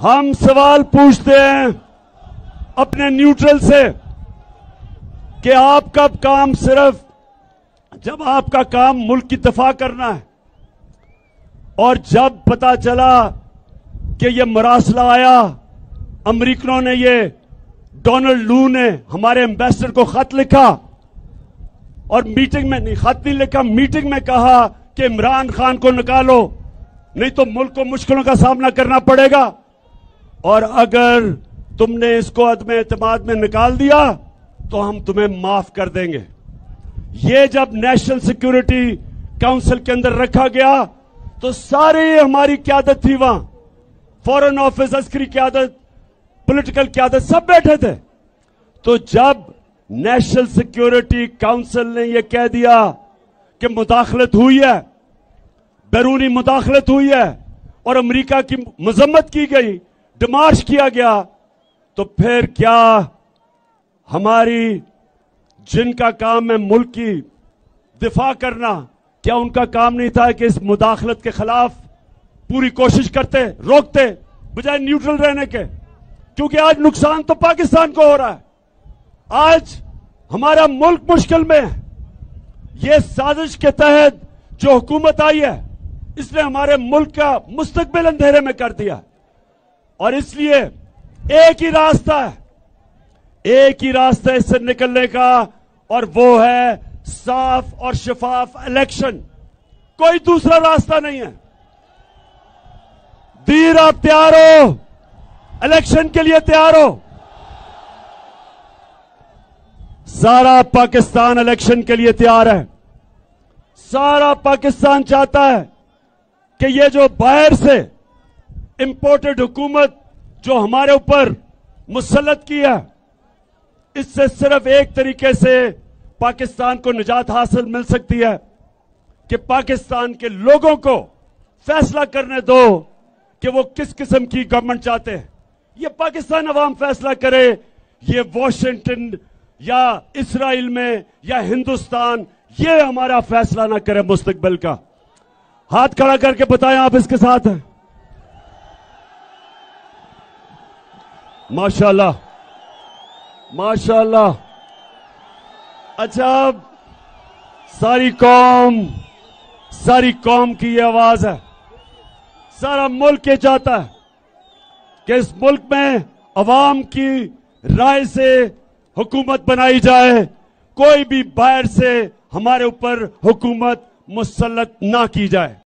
हम सवाल पूछते हैं अपने न्यूट्रल से कि आपका काम सिर्फ जब आपका काम मुल्क की दफा करना है और जब पता चला कि ये मरासला आया, अमरीकनों ने ये डोनाल्ड लू ने हमारे एम्बेसडर को खत लिखा और मीटिंग में नहीं, खत नहीं लिखा, मीटिंग में कहा कि इमरान खान को निकालो नहीं तो मुल्क को मुश्किलों का सामना करना पड़ेगा, और अगर तुमने इसको अदम एतमाद में निकाल दिया तो हम तुम्हें माफ कर देंगे। ये जब नेशनल सिक्योरिटी काउंसिल के अंदर रखा गया तो सारी हमारी क्यादत थी वहां, फॉरेन ऑफिस, अस्करी क्यादत, पॉलिटिकल क्यादत, सब बैठे थे। तो जब नेशनल सिक्योरिटी काउंसिल ने यह कह दिया कि मुदाखलत हुई है, बैरूनी मुदाखलत हुई है और अमेरिका की मजम्मत की गई, डिमार्च किया गया, तो फिर क्या हमारी जिनका काम है मुल्क की दिफा करना, क्या उनका काम नहीं था कि इस मुदाखलत के खिलाफ पूरी कोशिश करते, रोकते, बजाय न्यूट्रल रहने के? क्योंकि आज नुकसान तो पाकिस्तान को हो रहा है, आज हमारा मुल्क मुश्किल में है। ये साजिश के तहत जो हुकूमत आई है इसने हमारे मुल्क का मुस्तकबिल अंधेरे में कर दिया, और इसलिए एक ही रास्ता है, एक ही रास्ता इससे निकलने का, और वो है साफ और शफाफ इलेक्शन। कोई दूसरा रास्ता नहीं है। दीर, आप तैयार हो? इलेक्शन के लिए तैयार हो? सारा पाकिस्तान इलेक्शन के लिए तैयार है। सारा पाकिस्तान चाहता है कि ये जो बाहर से इंपोर्टेड हुकूमत जो हमारे ऊपर मुसल्लत की है, इससे सिर्फ एक तरीके से पाकिस्तान को निजात हासिल मिल सकती है कि पाकिस्तान के लोगों को फैसला करने दो कि वो किस किस्म की गवर्नमेंट चाहते हैं। ये पाकिस्तान अवाम फैसला करे, ये वॉशिंगटन या इस्राइल में या हिंदुस्तान ये हमारा फैसला ना करे मुस्तकबिल का। हाथ खड़ा करके बताएं आप इसके साथ हैं। माशाल्लाह, माशाल्लाह। अच्छा, अब सारी कौम की ये आवाज है, सारा मुल्क ये चाहता है कि इस मुल्क में अवाम की राय से हुकूमत बनाई जाए, कोई भी बाहर से हमारे ऊपर हुकूमत मुसल्लत ना की जाए।